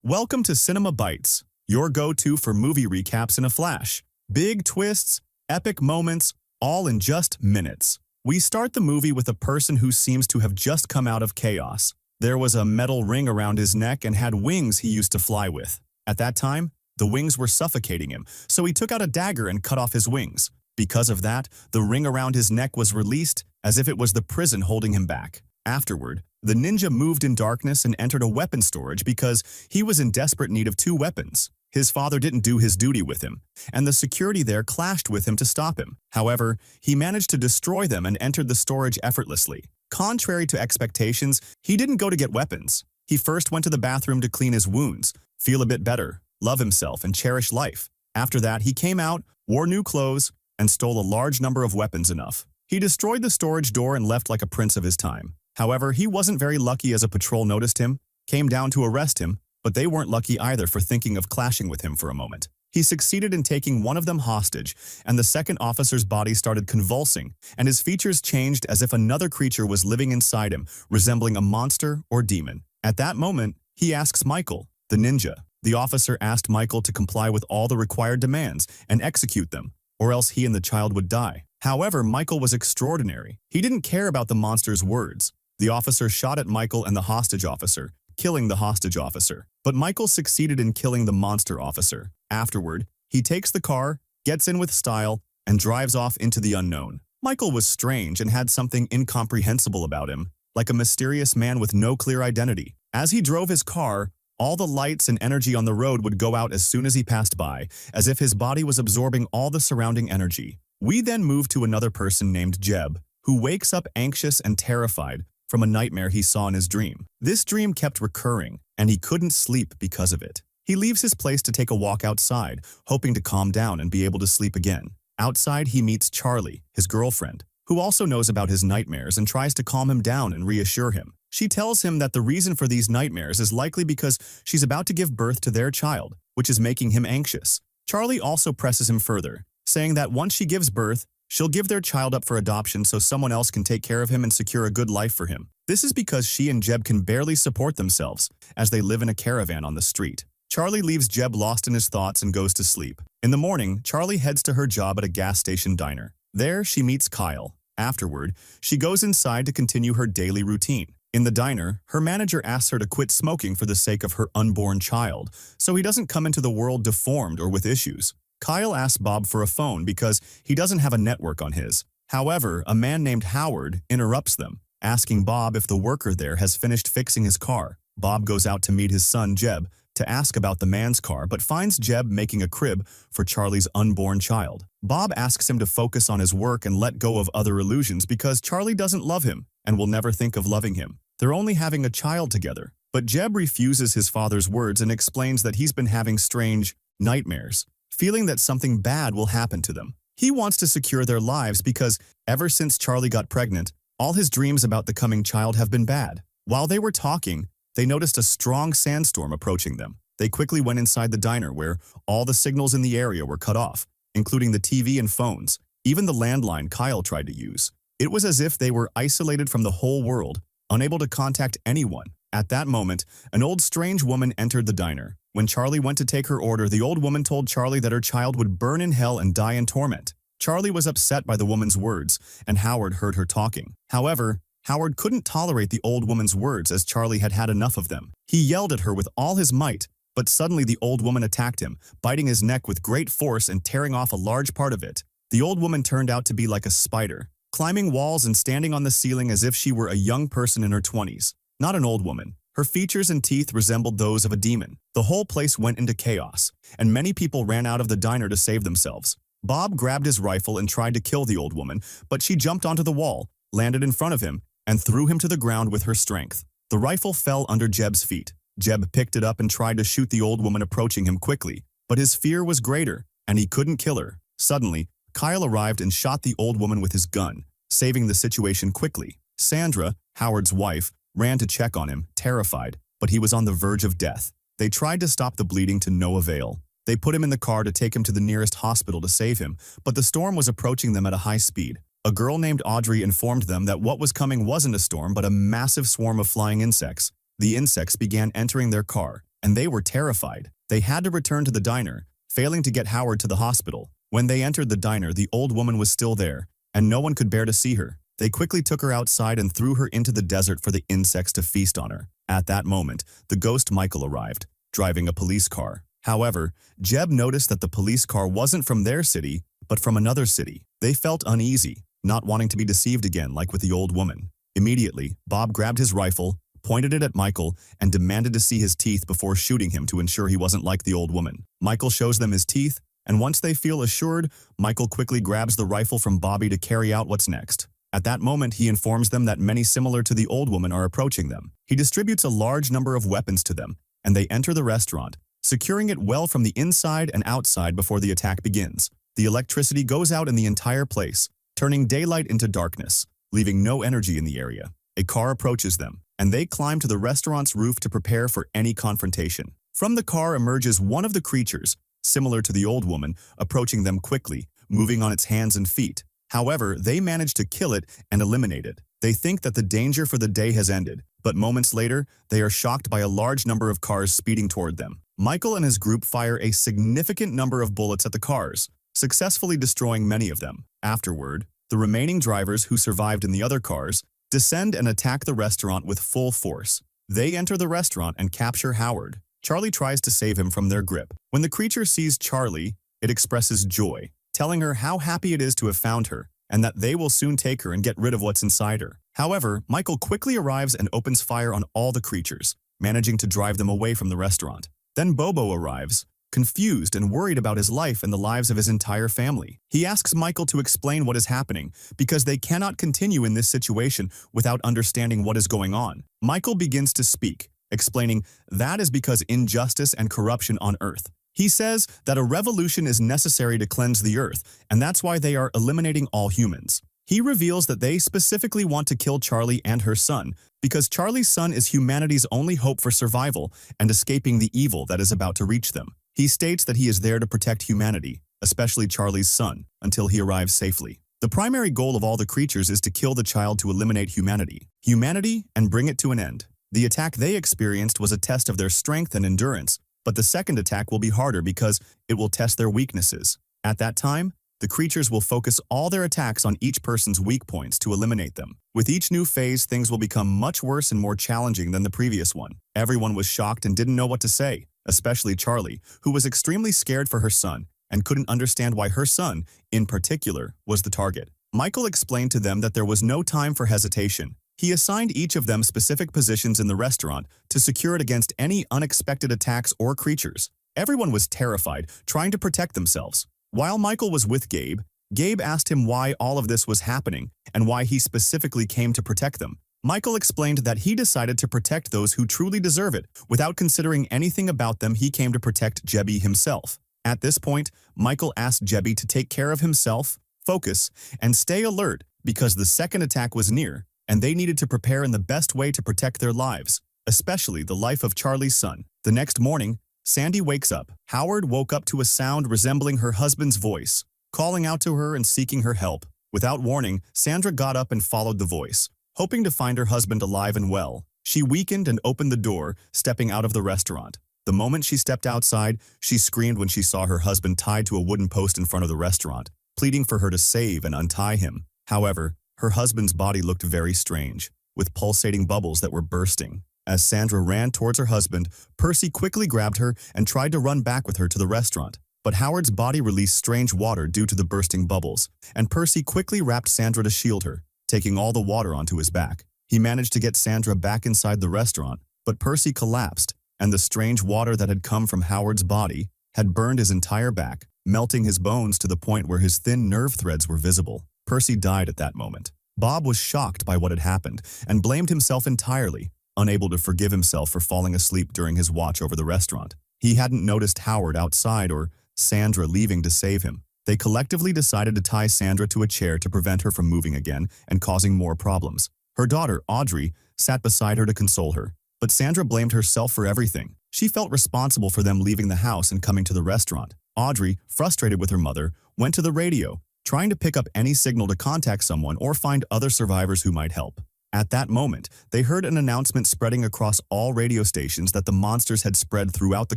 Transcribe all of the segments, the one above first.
Welcome to Cinema Bites, your go-to for movie recaps in a flash. Big twists, epic moments, all in just minutes. We start the movie with a person who seems to have just come out of chaos. There was a metal ring around his neck and had wings he used to fly with. At that time, the wings were suffocating him, so he took out a dagger and cut off his wings. Because of that, the ring around his neck was released as if it was the prison holding him back. Afterward, the ninja moved in darkness and entered a weapon storage because he was in desperate need of two weapons. His father didn't do his duty with him, and the security there clashed with him to stop him. However, he managed to destroy them and entered the storage effortlessly. Contrary to expectations, he didn't go to get weapons. He first went to the bathroom to clean his wounds, feel a bit better, love himself, and cherish life. After that, he came out, wore new clothes, and stole a large number of weapons enough. He destroyed the storage door and left like a prince of his time. However, he wasn't very lucky as a patrol noticed him, came down to arrest him, but they weren't lucky either for thinking of clashing with him for a moment. He succeeded in taking one of them hostage, and the second officer's body started convulsing, and his features changed as if another creature was living inside him, resembling a monster or demon. At that moment, he asks Michael, the ninja. The officer asked Michael to comply with all the required demands and execute them, or else he and the child would die. However, Michael was extraordinary. He didn't care about the monster's words. The officer shot at Michael and the hostage officer, killing the hostage officer. But Michael succeeded in killing the monster officer. Afterward, he takes the car, gets in with style, and drives off into the unknown. Michael was strange and had something incomprehensible about him, like a mysterious man with no clear identity. As he drove his car, all the lights and energy on the road would go out as soon as he passed by, as if his body was absorbing all the surrounding energy. We then move to another person named Jeb, who wakes up anxious and terrified from a nightmare he saw in his dream. This dream kept recurring, and he couldn't sleep because of it. He leaves his place to take a walk outside, hoping to calm down and be able to sleep again. Outside, he meets Charlie, his girlfriend, who also knows about his nightmares and tries to calm him down and reassure him. She tells him that the reason for these nightmares is likely because she's about to give birth to their child, which is making him anxious. Charlie also presses him further, saying that once she gives birth, she'll give their child up for adoption so someone else can take care of him and secure a good life for him. This is because she and Jeb can barely support themselves, as they live in a caravan on the street. Charlie leaves Jeb lost in his thoughts and goes to sleep. In the morning, Charlie heads to her job at a gas station diner. There, she meets Kyle. Afterward, she goes inside to continue her daily routine. In the diner, her manager asks her to quit smoking for the sake of her unborn child, so he doesn't come into the world deformed or with issues. Kyle asks Bob for a phone because he doesn't have a network on his. However, a man named Howard interrupts them, asking Bob if the worker there has finished fixing his car. Bob goes out to meet his son Jeb to ask about the man's car, but finds Jeb making a crib for Charlie's unborn child. Bob asks him to focus on his work and let go of other illusions because Charlie doesn't love him and will never think of loving him. They're only having a child together. But Jeb refuses his father's words and explains that he's been having strange nightmares, feeling that something bad will happen to them. He wants to secure their lives because ever since Charlie got pregnant, all his dreams about the coming child have been bad. While they were talking, they noticed a strong sandstorm approaching them. They quickly went inside the diner where all the signals in the area were cut off, including the TV and phones, even the landline Kyle tried to use. It was as if they were isolated from the whole world, unable to contact anyone. At that moment, an old strange woman entered the diner. When Charlie went to take her order, the old woman told Charlie that her child would burn in hell and die in torment. Charlie was upset by the woman's words, and Howard heard her talking. However, Howard couldn't tolerate the old woman's words as Charlie had had enough of them. He yelled at her with all his might, but suddenly the old woman attacked him, biting his neck with great force and tearing off a large part of it. The old woman turned out to be like a spider, climbing walls and standing on the ceiling as if she were a young person in her 20s. Not an old woman. Her features and teeth resembled those of a demon. The whole place went into chaos, and many people ran out of the diner to save themselves. Bob grabbed his rifle and tried to kill the old woman, but she jumped onto the wall, landed in front of him, and threw him to the ground with her strength. The rifle fell under Jeb's feet. Jeb picked it up and tried to shoot the old woman approaching him quickly, but his fear was greater, and he couldn't kill her. Suddenly, Kyle arrived and shot the old woman with his gun, saving the situation quickly. Sandra, Howard's wife, ran to check on him, terrified, but he was on the verge of death. They tried to stop the bleeding to no avail. They put him in the car to take him to the nearest hospital to save him, but the storm was approaching them at a high speed. A girl named Audrey informed them that what was coming wasn't a storm but a massive swarm of flying insects. The insects began entering their car, and they were terrified. They had to return to the diner, failing to get Howard to the hospital. When they entered the diner, the old woman was still there, and no one could bear to see her. They quickly took her outside and threw her into the desert for the insects to feast on her. At that moment, the ghost Michael arrived, driving a police car. However, Jeb noticed that the police car wasn't from their city, but from another city. They felt uneasy, not wanting to be deceived again like with the old woman. Immediately, Bob grabbed his rifle, pointed it at Michael, and demanded to see his teeth before shooting him to ensure he wasn't like the old woman. Michael shows them his teeth, and once they feel assured, Michael quickly grabs the rifle from Bobby to carry out what's next. At that moment, he informs them that many similar to the old woman are approaching them. He distributes a large number of weapons to them, and they enter the restaurant, securing it well from the inside and outside before the attack begins. The electricity goes out in the entire place, turning daylight into darkness, leaving no energy in the area. A car approaches them, and they climb to the restaurant's roof to prepare for any confrontation. From the car emerges one of the creatures, similar to the old woman, approaching them quickly, moving on its hands and feet. However, they manage to kill it and eliminate it. They think that the danger for the day has ended, but moments later, they are shocked by a large number of cars speeding toward them. Michael and his group fire a significant number of bullets at the cars, successfully destroying many of them. Afterward, the remaining drivers who survived in the other cars descend and attack the restaurant with full force. They enter the restaurant and capture Howard. Charlie tries to save him from their grip. When the creature sees Charlie, it expresses joy, telling her how happy it is to have found her, and that they will soon take her and get rid of what's inside her. However, Michael quickly arrives and opens fire on all the creatures, managing to drive them away from the restaurant. Then Bobo arrives, confused and worried about his life and the lives of his entire family. He asks Michael to explain what is happening, because they cannot continue in this situation without understanding what is going on. Michael begins to speak, explaining that is because injustice and corruption on Earth. He says that a revolution is necessary to cleanse the Earth, and that's why they are eliminating all humans. He reveals that they specifically want to kill Charlie and her son, because Charlie's son is humanity's only hope for survival and escaping the evil that is about to reach them. He states that he is there to protect humanity, especially Charlie's son, until he arrives safely. The primary goal of all the creatures is to kill the child to eliminate humanity, and bring it to an end. The attack they experienced was a test of their strength and endurance, but the second attack will be harder because it will test their weaknesses. At that time, the creatures will focus all their attacks on each person's weak points to eliminate them. With each new phase, things will become much worse and more challenging than the previous one. Everyone was shocked and didn't know what to say, especially Charlie, who was extremely scared for her son and couldn't understand why her son, in particular, was the target. Michael explained to them that there was no time for hesitation. He assigned each of them specific positions in the restaurant to secure it against any unexpected attacks or creatures. Everyone was terrified, trying to protect themselves. While Michael was with Gabe, Gabe asked him why all of this was happening and why he specifically came to protect them. Michael explained that he decided to protect those who truly deserve it. Without considering anything about them, he came to protect Jebby himself. At this point, Michael asked Jebby to take care of himself, focus, and stay alert because the second attack was near, and they needed to prepare in the best way to protect their lives, especially the life of Charlie's son. The next morning, Sandy wakes up. Howard woke up to a sound resembling her husband's voice, calling out to her and seeking her help. Without warning, Sandra got up and followed the voice, hoping to find her husband alive and well. She weakened and opened the door, stepping out of the restaurant. The moment she stepped outside, she screamed when she saw her husband tied to a wooden post in front of the restaurant, pleading for her to save and untie him. However, her husband's body looked very strange, with pulsating bubbles that were bursting. As Sandra ran towards her husband, Percy quickly grabbed her and tried to run back with her to the restaurant. But Howard's body released strange water due to the bursting bubbles, and Percy quickly wrapped Sandra to shield her, taking all the water onto his back. He managed to get Sandra back inside the restaurant, but Percy collapsed, and the strange water that had come from Howard's body had burned his entire back, melting his bones to the point where his thin nerve threads were visible. Percy died at that moment. Bob was shocked by what had happened and blamed himself entirely, unable to forgive himself for falling asleep during his watch over the restaurant. He hadn't noticed Howard outside or Sandra leaving to save him. They collectively decided to tie Sandra to a chair to prevent her from moving again and causing more problems. Her daughter, Audrey, sat beside her to console her, but Sandra blamed herself for everything. She felt responsible for them leaving the house and coming to the restaurant. Audrey, frustrated with her mother, went to the radio, trying to pick up any signal to contact someone or find other survivors who might help. At that moment, they heard an announcement spreading across all radio stations that the monsters had spread throughout the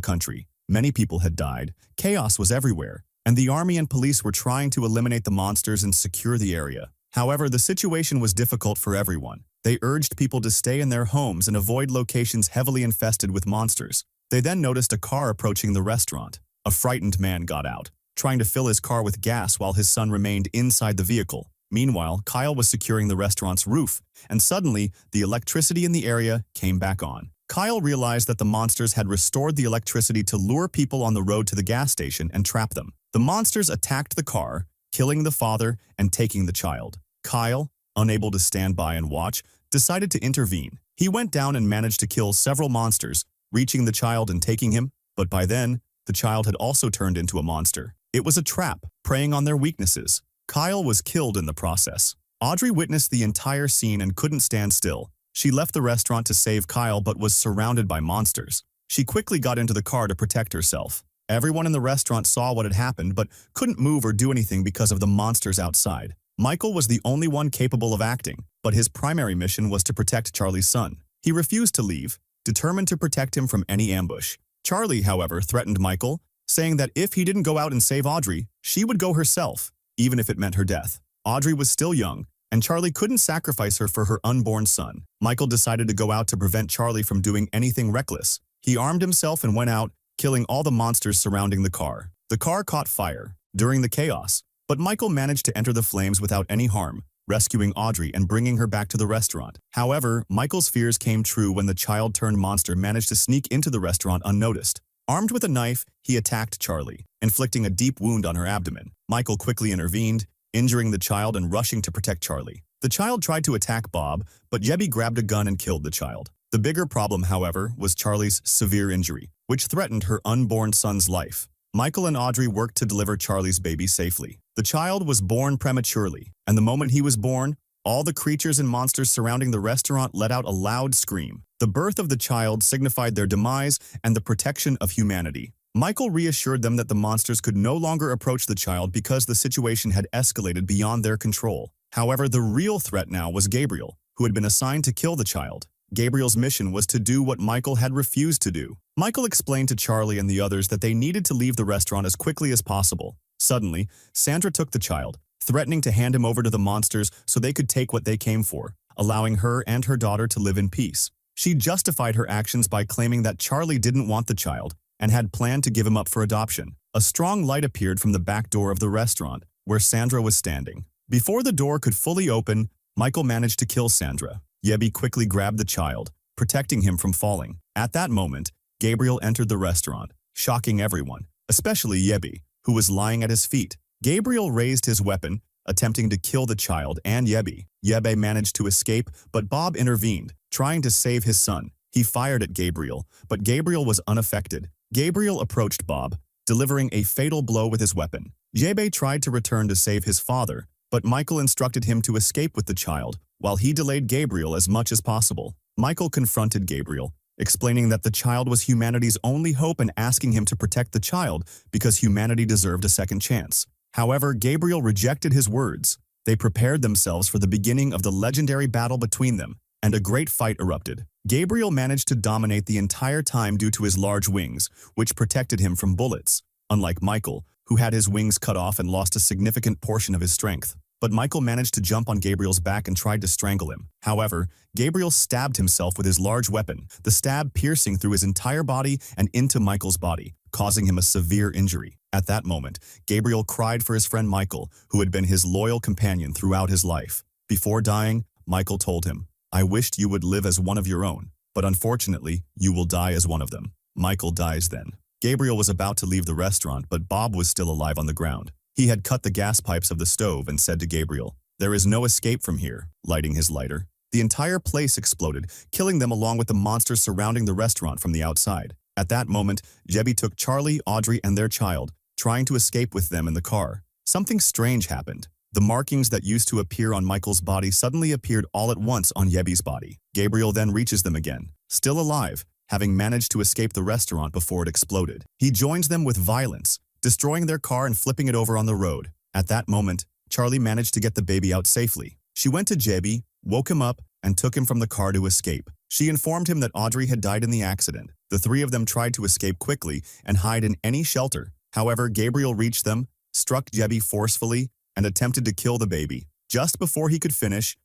country. Many people had died, chaos was everywhere, and the army and police were trying to eliminate the monsters and secure the area. However, the situation was difficult for everyone. They urged people to stay in their homes and avoid locations heavily infested with monsters. They then noticed a car approaching the restaurant. A frightened man got out, trying to fill his car with gas while his son remained inside the vehicle. Meanwhile, Kyle was securing the restaurant's roof, and suddenly, the electricity in the area came back on. Kyle realized that the monsters had restored the electricity to lure people on the road to the gas station and trap them. The monsters attacked the car, killing the father and taking the child. Kyle, unable to stand by and watch, decided to intervene. He went down and managed to kill several monsters, reaching the child and taking him, but by then, the child had also turned into a monster. It was a trap, preying on their weaknesses. Kyle was killed in the process. Audrey witnessed the entire scene and couldn't stand still. She left the restaurant to save Kyle but was surrounded by monsters. She quickly got into the car to protect herself. Everyone in the restaurant saw what had happened but couldn't move or do anything because of the monsters outside. Michael was the only one capable of acting, but his primary mission was to protect Charlie's son. He refused to leave, determined to protect him from any ambush. Charlie, however, threatened Michael, saying that if he didn't go out and save Audrey, she would go herself, even if it meant her death. Audrey was still young, and Charlie couldn't sacrifice her for her unborn son. Michael decided to go out to prevent Charlie from doing anything reckless. He armed himself and went out, killing all the monsters surrounding the car. The car caught fire during the chaos, but Michael managed to enter the flames without any harm, rescuing Audrey and bringing her back to the restaurant. However, Michael's fears came true when the child-turned monster managed to sneak into the restaurant unnoticed. Armed with a knife, he attacked Charlie, inflicting a deep wound on her abdomen. Michael quickly intervened, injuring the child and rushing to protect Charlie. The child tried to attack Bob, but Jebby grabbed a gun and killed the child. The bigger problem, however, was Charlie's severe injury, which threatened her unborn son's life. Michael and Audrey worked to deliver Charlie's baby safely. The child was born prematurely, and the moment he was born, all the creatures and monsters surrounding the restaurant let out a loud scream. The birth of the child signified their demise and the protection of humanity. Michael reassured them that the monsters could no longer approach the child because the situation had escalated beyond their control. However, the real threat now was Gabriel, who had been assigned to kill the child. Gabriel's mission was to do what Michael had refused to do. Michael explained to Charlie and the others that they needed to leave the restaurant as quickly as possible. Suddenly, Sandra took the child, threatening to hand him over to the monsters so they could take what they came for, allowing her and her daughter to live in peace. She justified her actions by claiming that Charlie didn't want the child and had planned to give him up for adoption. A strong light appeared from the back door of the restaurant, where Sandra was standing. Before the door could fully open, Michael managed to kill Sandra. Jebby quickly grabbed the child, protecting him from falling. At that moment, Gabriel entered the restaurant, shocking everyone, especially Jebby, who was lying at his feet. Gabriel raised his weapon, attempting to kill the child and Jebby. Jebby managed to escape, but Bob intervened, trying to save his son. He fired at Gabriel, but Gabriel was unaffected. Gabriel approached Bob, delivering a fatal blow with his weapon. Jebby tried to return to save his father, but Michael instructed him to escape with the child, while he delayed Gabriel as much as possible. Michael confronted Gabriel, explaining that the child was humanity's only hope and asking him to protect the child because humanity deserved a second chance. However, Gabriel rejected his words. They prepared themselves for the beginning of the legendary battle between them, and a great fight erupted. Gabriel managed to dominate the entire time due to his large wings, which protected him from bullets, unlike Michael, who had his wings cut off and lost a significant portion of his strength. But Michael managed to jump on Gabriel's back and tried to strangle him. However, Gabriel stabbed himself with his large weapon, the stab piercing through his entire body and into Michael's body, causing him a severe injury. At that moment, Gabriel cried for his friend Michael, who had been his loyal companion throughout his life. Before dying, Michael told him, "I wished you would live as one of your own, but unfortunately, you will die as one of them." Michael dies then. Gabriel was about to leave the restaurant, but Bob was still alive on the ground. He had cut the gas pipes of the stove and said to Gabriel, "There is no escape from here," lighting his lighter. The entire place exploded, killing them along with the monsters surrounding the restaurant from the outside. At that moment, Jebby took Charlie, Audrey, and their child, trying to escape with them in the car. Something strange happened. The markings that used to appear on Michael's body suddenly appeared all at once on Jebby's body. Gabriel then reaches them again, still alive, having managed to escape the restaurant before it exploded. He joins them with violence, destroying their car and flipping it over on the road. At that moment, Charlie managed to get the baby out safely. She went to Jebby, woke him up, and took him from the car to escape. She informed him that Audrey had died in the accident. The three of them tried to escape quickly and hide in any shelter. However, Gabriel reached them, struck Jebby forcefully, and attempted to kill the baby. Just before he could finish,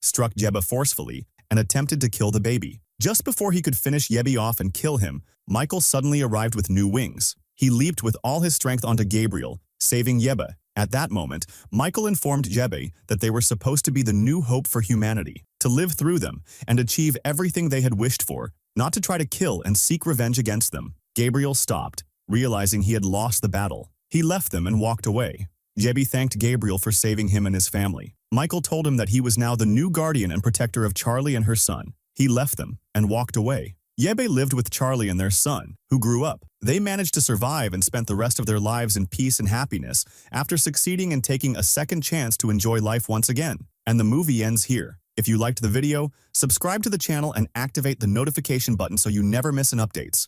struck Jebba forcefully and attempted to kill the baby. Just before he could finish Jebby off and kill him, Michael suddenly arrived with new wings. He leaped with all his strength onto Gabriel, saving Jebba. At that moment, Michael informed Jebby that they were supposed to be the new hope for humanity, to live through them and achieve everything they had wished for, not to try to kill and seek revenge against them. Gabriel stopped, realizing he had lost the battle. He left them and walked away. Jebby thanked Gabriel for saving him and his family. Michael told him that he was now the new guardian and protector of Charlie and her son. He left them and walked away. Jebby lived with Charlie and their son, who grew up. They managed to survive and spent the rest of their lives in peace and happiness after succeeding in taking a second chance to enjoy life once again. And the movie ends here. If you liked the video, subscribe to the channel and activate the notification button so you never miss an updates.